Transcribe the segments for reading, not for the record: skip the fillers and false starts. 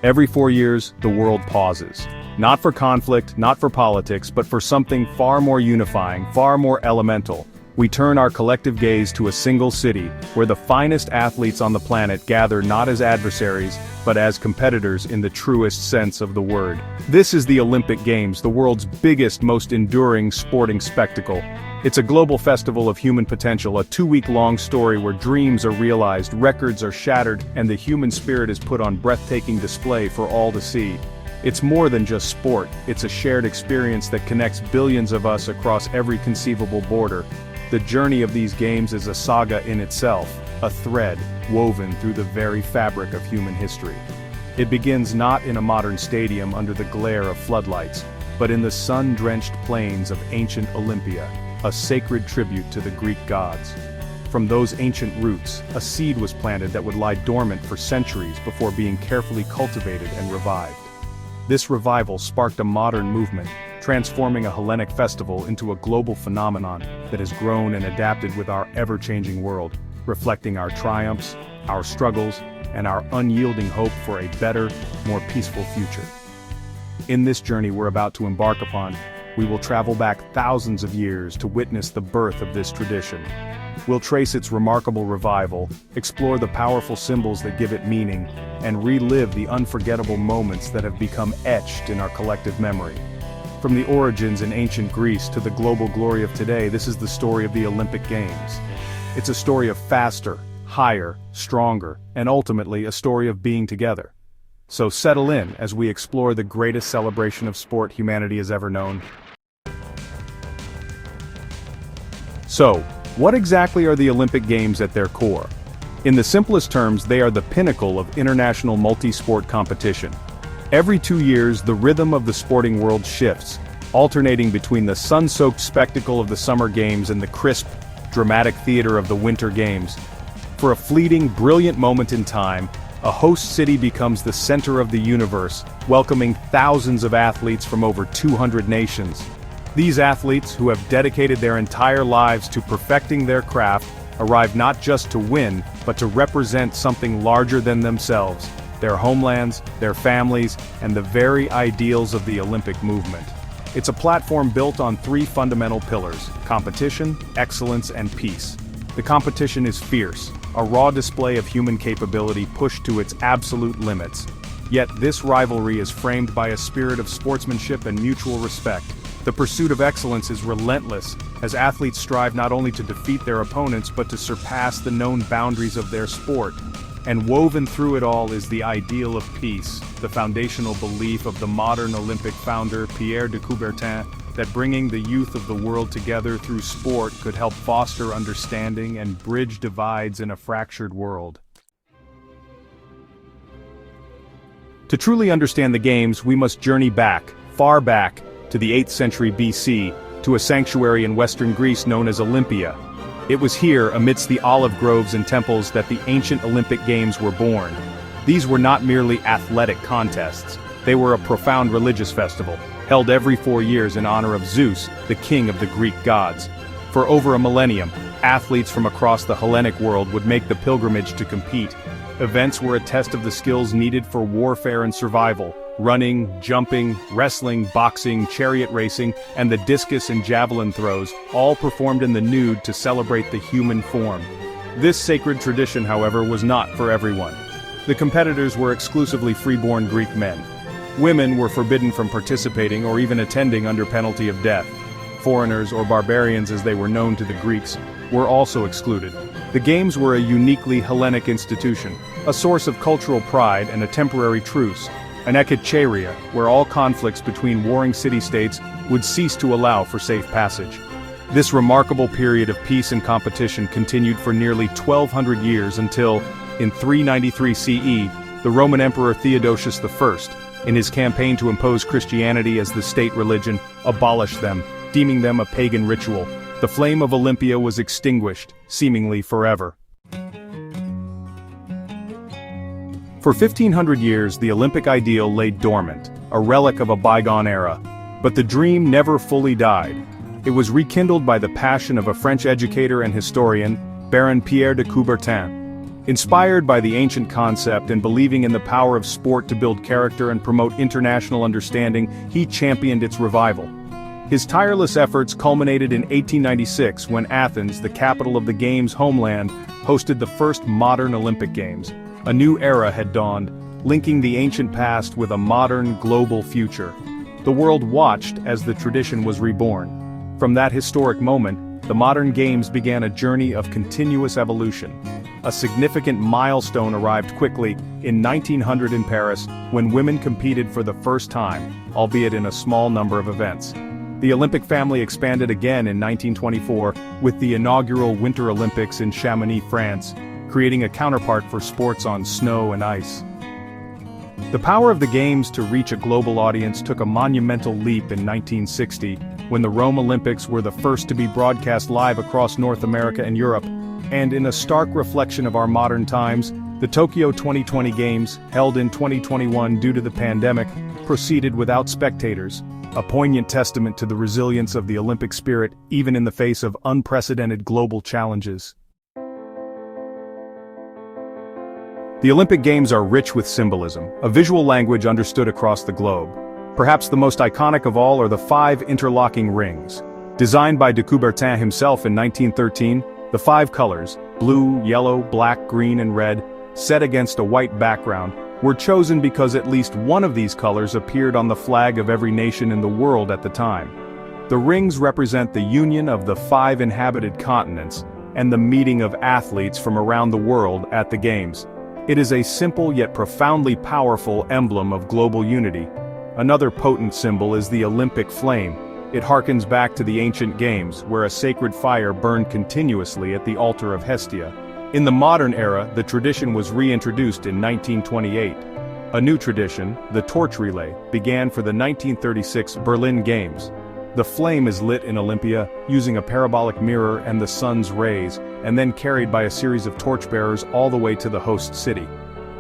Every 4 years, the world pauses. Not for conflict, not for politics, but for something far more unifying, far more elemental. We turn our collective gaze to a single city, where the finest athletes on the planet gather not as adversaries, but as competitors in the truest sense of the word. This is the Olympic Games, the world's biggest, most enduring sporting spectacle. It's a global festival of human potential, a 2-week-long story where dreams are realized, records are shattered, and the human spirit is put on breathtaking display for all to see. It's more than just sport, it's a shared experience that connects billions of us across every conceivable border. The journey of these games is a saga in itself, a thread woven through the very fabric of human history. It begins not in a modern stadium under the glare of floodlights, but in the sun-drenched plains of ancient Olympia, a sacred tribute to the Greek gods. From those ancient roots, a seed was planted that would lie dormant for centuries before being carefully cultivated and revived. This revival sparked a modern movement, transforming a Hellenic festival into a global phenomenon that has grown and adapted with our ever-changing world, reflecting our triumphs, our struggles, and our unyielding hope for a better, more peaceful future. In this journey we're about to embark upon, we will travel back thousands of years to witness the birth of this tradition. We'll trace its remarkable revival, explore the powerful symbols that give it meaning, and relive the unforgettable moments that have become etched in our collective memory. From the origins in ancient Greece to the global glory of today, this is the story of the Olympic Games. It's a story of faster, higher, stronger, and ultimately a story of being together. So settle in as we explore the greatest celebration of sport humanity has ever known. So, what exactly are the Olympic Games at their core? In the simplest terms, they are the pinnacle of international multi-sport competition. Every 2 years, the rhythm of the sporting world shifts, alternating between the sun-soaked spectacle of the Summer Games and the crisp, dramatic theater of the Winter Games. For a fleeting, brilliant moment in time, a host city becomes the center of the universe, welcoming thousands of athletes from over 200 nations. These athletes, who have dedicated their entire lives to perfecting their craft, arrive not just to win, but to represent something larger than themselves, their homelands, their families, and the very ideals of the Olympic movement. It's a platform built on 3 fundamental pillars: competition, excellence, and peace. The competition is fierce, a raw display of human capability pushed to its absolute limits. Yet this rivalry is framed by a spirit of sportsmanship and mutual respect. The pursuit of excellence is relentless, as athletes strive not only to defeat their opponents but to surpass the known boundaries of their sport. And woven through it all is the ideal of peace, the foundational belief of the modern Olympic founder Pierre de Coubertin, that bringing the youth of the world together through sport could help foster understanding and bridge divides in a fractured world. To truly understand the Games, we must journey back, far back, to the 8th century BC, to a sanctuary in western Greece known as Olympia. It was here, amidst the olive groves and temples, that the ancient Olympic Games were born. These were not merely athletic contests. They were a profound religious festival, held every 4 years in honor of Zeus, the king of the Greek gods. For over a millennium, athletes from across the Hellenic world would make the pilgrimage to compete. Events were a test of the skills needed for warfare and survival. Running, jumping, wrestling, boxing, chariot racing, and the discus and javelin throws, all performed in the nude to celebrate the human form. This sacred tradition, however, was not for everyone. The competitors were exclusively freeborn Greek men. Women were forbidden from participating or even attending under penalty of death. Foreigners, or barbarians as they were known to the Greeks, were also excluded. The Games were a uniquely Hellenic institution, a source of cultural pride and a temporary truce, an echecheria where all conflicts between warring city-states would cease to allow for safe passage. This remarkable period of peace and competition continued for nearly 1,200 years until, in 393 CE, the Roman Emperor Theodosius I, in his campaign to impose Christianity as the state religion, abolished them, deeming them a pagan ritual. The flame of Olympia was extinguished, seemingly forever. For 1,500 years, the Olympic ideal lay dormant, a relic of a bygone era. But the dream never fully died. It was rekindled by the passion of a French educator and historian, Baron Pierre de Coubertin. Inspired by the ancient concept and believing in the power of sport to build character and promote international understanding, he championed its revival. His tireless efforts culminated in 1896 when Athens, the capital of the Games' homeland, hosted the first modern Olympic Games. A new era had dawned, linking the ancient past with a modern, global future. The world watched as the tradition was reborn. From that historic moment, the modern Games began a journey of continuous evolution. A significant milestone arrived quickly in 1900 in Paris, when women competed for the first time, albeit in a small number of events. The Olympic family expanded again in 1924 with the inaugural Winter Olympics in Chamonix, France, creating a counterpart for sports on snow and ice. The power of the Games to reach a global audience took a monumental leap in 1960, when the Rome Olympics were the first to be broadcast live across North America and Europe. And in a stark reflection of our modern times, the Tokyo 2020 Games, held in 2021 due to the pandemic, proceeded without spectators, a poignant testament to the resilience of the Olympic spirit even in the face of unprecedented global challenges. The Olympic Games are rich with symbolism, a visual language understood across the globe. Perhaps the most iconic of all are the 5 interlocking rings. Designed by de Coubertin himself in 1913, the 5 colors, blue, yellow, black, green, and red, set against a white background, were chosen because at least one of these colors appeared on the flag of every nation in the world at the time. The rings represent the union of the 5 inhabited continents and the meeting of athletes from around the world at the Games. It is a simple yet profoundly powerful emblem of global unity. Another potent symbol is the Olympic flame. It harkens back to the ancient Games, where a sacred fire burned continuously at the altar of Hestia. In the modern era, the tradition was reintroduced in 1928. A new tradition, the torch relay, began for the 1936 Berlin Games. The flame is lit in Olympia, using a parabolic mirror and the sun's rays, and then carried by a series of torchbearers all the way to the host city.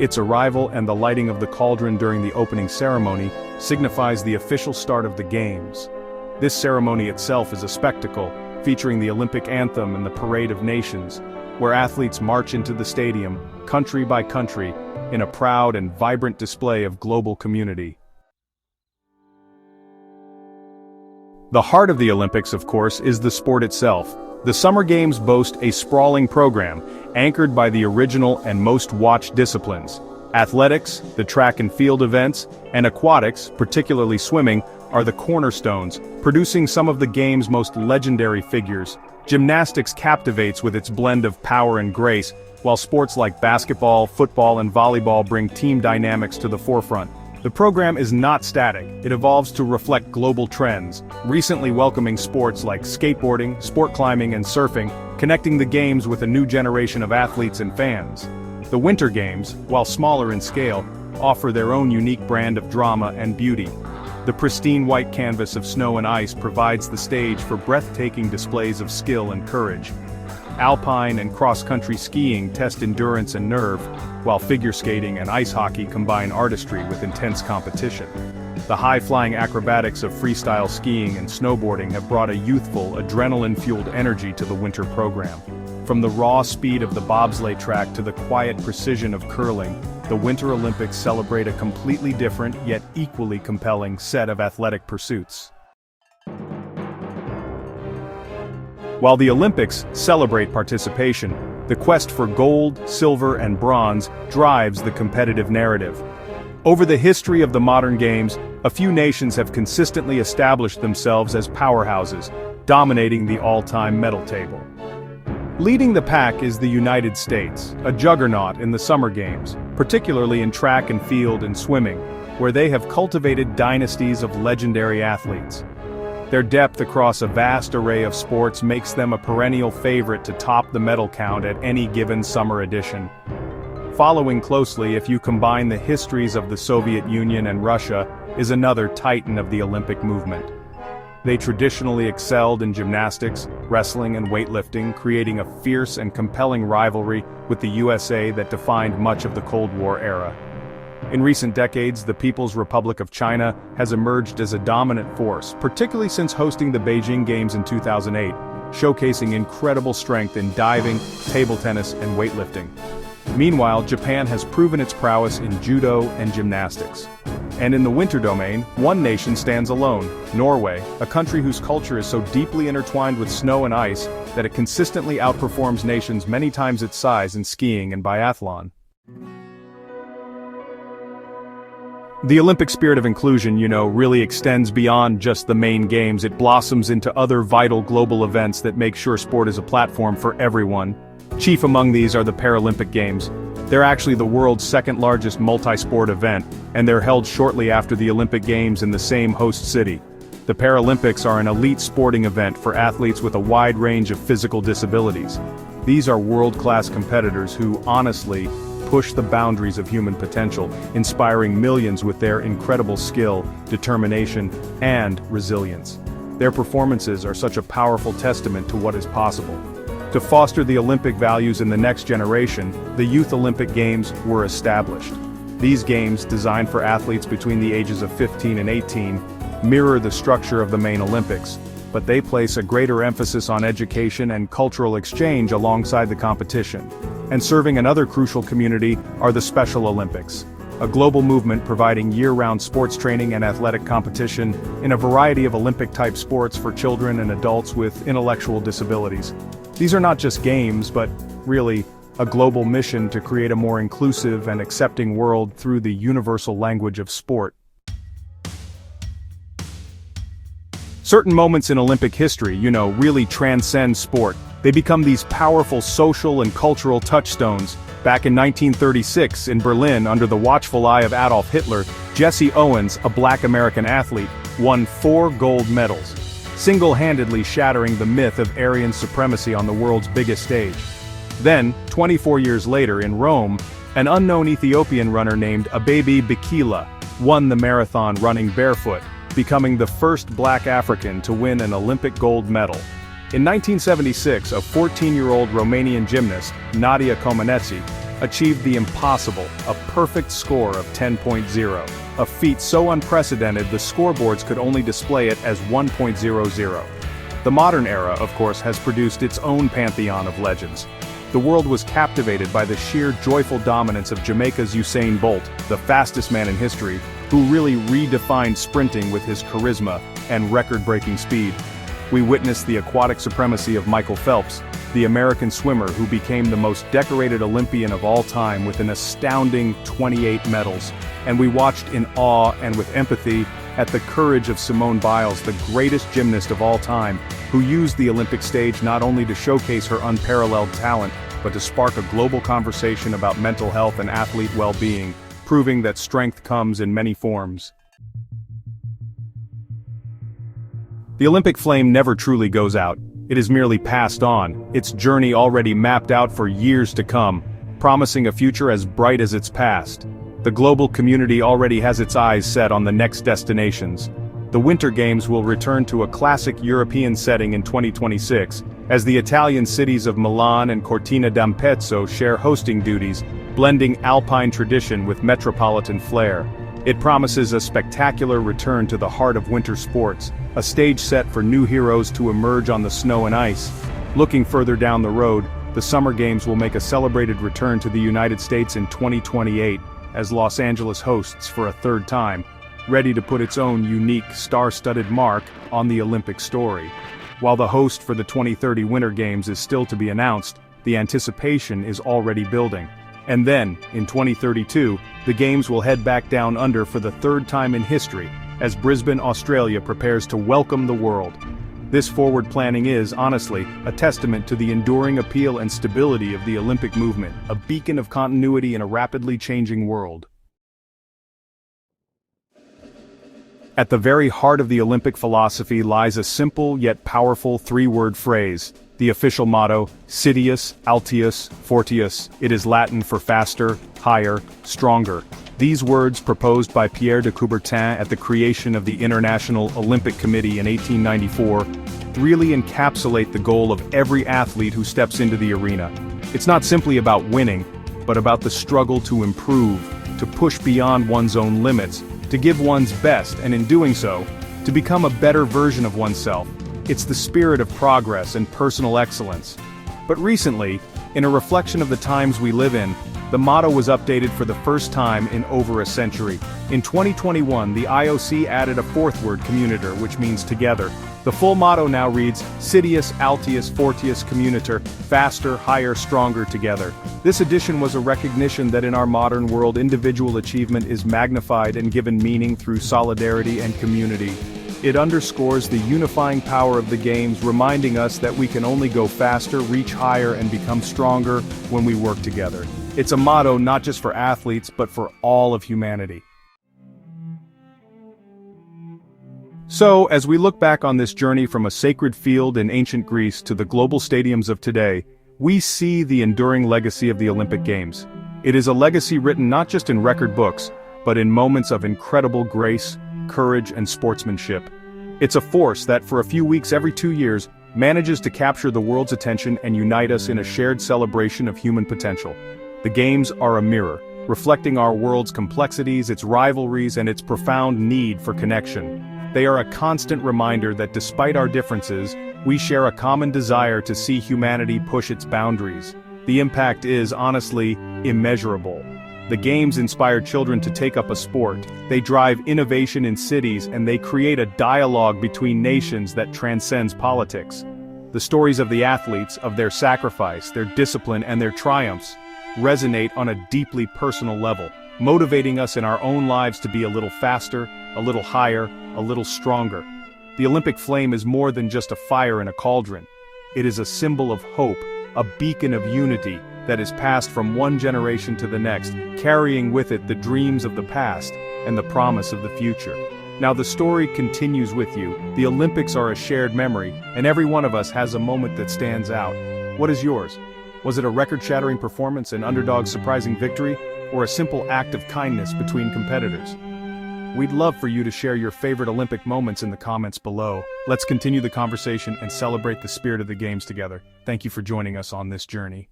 Its arrival and the lighting of the cauldron during the opening ceremony signifies the official start of the Games. This ceremony itself is a spectacle, featuring the Olympic anthem and the Parade of Nations, where athletes march into the stadium, country by country, in a proud and vibrant display of global community. The heart of the Olympics, of course, is the sport itself. The Summer Games boast a sprawling program, anchored by the original and most watched disciplines. Athletics, the track and field events, and aquatics, particularly swimming, are the cornerstones, producing some of the Games' most legendary figures. Gymnastics captivates with its blend of power and grace, while sports like basketball, football, and volleyball bring team dynamics to the forefront. The program is not static, it evolves to reflect global trends, recently welcoming sports like skateboarding, sport climbing, and surfing, connecting the Games with a new generation of athletes and fans. The Winter Games, while smaller in scale, offer their own unique brand of drama and beauty. The pristine white canvas of snow and ice provides the stage for breathtaking displays of skill and courage. Alpine and cross-country skiing test endurance and nerve, while figure skating and ice hockey combine artistry with intense competition. The high-flying acrobatics of freestyle skiing and snowboarding have brought a youthful, adrenaline-fueled energy to the winter program. From the raw speed of the bobsleigh track to the quiet precision of curling, the Winter Olympics celebrate a completely different yet equally compelling set of athletic pursuits. While the Olympics celebrate participation, the quest for gold, silver, and bronze drives the competitive narrative. Over the history of the modern Games, a few nations have consistently established themselves as powerhouses, dominating the all-time medal table. Leading the pack is the United States, a juggernaut in the Summer Games, particularly in track and field and swimming, where they have cultivated dynasties of legendary athletes. Their depth across a vast array of sports makes them a perennial favorite to top the medal count at any given summer edition. Following closely, if you combine the histories of the Soviet Union and Russia, is another titan of the Olympic movement. They traditionally excelled in gymnastics, wrestling, and weightlifting, creating a fierce and compelling rivalry with the USA that defined much of the Cold War era. In recent decades, the People's Republic of China has emerged as a dominant force, particularly since hosting the Beijing Games in 2008, showcasing incredible strength in diving, table tennis, and weightlifting. Meanwhile, Japan has proven its prowess in judo and gymnastics. And in the winter domain, one nation stands alone, Norway, a country whose culture is so deeply intertwined with snow and ice that it consistently outperforms nations many times its size in skiing and biathlon. The Olympic spirit of inclusion, really extends beyond just the main games. It blossoms into other vital global events that make sure sport is a platform for everyone. Chief among these are the Paralympic Games. They're actually the world's second largest multi-sport event, and they're held shortly after the Olympic Games in the same host city. The Paralympics are an elite sporting event for athletes with a wide range of physical disabilities. These are world-class competitors who, honestly, push the boundaries of human potential, inspiring millions with their incredible skill, determination, and resilience. Their performances are such a powerful testament to what is possible. To foster the Olympic values in the next generation, the Youth Olympic Games were established. These games, designed for athletes between the ages of 15 and 18, mirror the structure of the main Olympics, but they place a greater emphasis on education and cultural exchange alongside the competition. And serving another crucial community are the Special Olympics, a global movement providing year-round sports training and athletic competition in a variety of Olympic-type sports for children and adults with intellectual disabilities. These are not just games, but really a global mission to create a more inclusive and accepting world through the universal language of sport. Certain moments in Olympic history, really transcend sport. They become these powerful social and cultural touchstones. Back in 1936 in Berlin, under the watchful eye of Adolf Hitler, Jesse Owens, a black American athlete, won 4 gold medals, single-handedly shattering the myth of Aryan supremacy on the world's biggest stage. Then, 24 years later in Rome, an unknown Ethiopian runner named Abebe Bikila won the marathon running barefoot, becoming the first black African to win an Olympic gold medal. In 1976, a 14-year-old Romanian gymnast, Nadia Comăneci, achieved the impossible, a perfect score of 10.0, a feat so unprecedented the scoreboards could only display it as 1.00. The modern era, of course, has produced its own pantheon of legends. The world was captivated by the sheer joyful dominance of Jamaica's Usain Bolt, the fastest man in history, who really redefined sprinting with his charisma and record-breaking speed. We witnessed the aquatic supremacy of Michael Phelps, the American swimmer who became the most decorated Olympian of all time with an astounding 28 medals. And we watched in awe and with empathy at the courage of Simone Biles, the greatest gymnast of all time, who used the Olympic stage not only to showcase her unparalleled talent, but to spark a global conversation about mental health and athlete well-being, proving that strength comes in many forms. The Olympic flame never truly goes out. It is merely passed on, its journey already mapped out for years to come, promising a future as bright as its past. The global community already has its eyes set on the next destinations. The Winter Games will return to a classic European setting in 2026, as the Italian cities of Milan and Cortina d'Ampezzo share hosting duties, blending alpine tradition with metropolitan flair. It promises a spectacular return to the heart of winter sports, a stage set for new heroes to emerge on the snow and ice. Looking further down the road, the Summer Games will make a celebrated return to the United States in 2028, as Los Angeles hosts for a third time, ready to put its own unique, star-studded mark on the Olympic story. While the host for the 2030 Winter Games is still to be announced, the anticipation is already building. And then, in 2032, the Games will head back down under for the third time in history, as Brisbane, Australia prepares to welcome the world. This forward planning is, honestly, a testament to the enduring appeal and stability of the Olympic movement, a beacon of continuity in a rapidly changing world. At the very heart of the Olympic philosophy lies a simple yet powerful 3-word phrase, the official motto, Citius, Altius, Fortius. It is Latin for faster, higher, stronger. These words, proposed by Pierre de Coubertin at the creation of the International Olympic Committee in 1894, really encapsulate the goal of every athlete who steps into the arena. It's not simply about winning, but about the struggle to improve, to push beyond one's own limits, to give one's best, and in doing so, to become a better version of oneself. It's the spirit of progress and personal excellence. But recently, in a reflection of the times we live in, The motto was updated for the first time in over a century. In 2021, the IOC added a fourth word, communiter, which means together. The full motto now reads, Citius Altius Fortius Communiter, faster, higher, stronger together. This addition was a recognition that in our modern world individual achievement is magnified and given meaning through solidarity and community. It underscores the unifying power of the games, reminding us that we can only go faster, reach higher, and become stronger when we work together. It's a motto not just for athletes, but for all of humanity. So, as we look back on this journey from a sacred field in ancient Greece to the global stadiums of today, we see the enduring legacy of the Olympic Games. It is a legacy written not just in record books, but in moments of incredible grace, courage, and sportsmanship. It's a force that, for a few weeks every 2 years, manages to capture the world's attention and unite us in a shared celebration of human potential. The Games are a mirror, reflecting our world's complexities, its rivalries, and its profound need for connection. They are a constant reminder that despite our differences, we share a common desire to see humanity push its boundaries. The impact is, honestly, immeasurable. The Games inspire children to take up a sport, they drive innovation in cities, and they create a dialogue between nations that transcends politics. The stories of the athletes, of their sacrifice, their discipline, and their triumphs resonate on a deeply personal level, motivating us in our own lives to be a little faster, a little higher, a little stronger. The Olympic flame is more than just a fire in a cauldron. It is a symbol of hope, a beacon of unity that is passed from one generation to the next, carrying with it the dreams of the past and the promise of the future. Now the story continues with you. The Olympics are a shared memory, and every one of us has a moment that stands out. What is yours? Was it a record-shattering performance, an underdog's surprising victory, or a simple act of kindness between competitors? We'd love for you to share your favorite Olympic moments in the comments below. Let's continue the conversation and celebrate the spirit of the Games together. Thank you for joining us on this journey.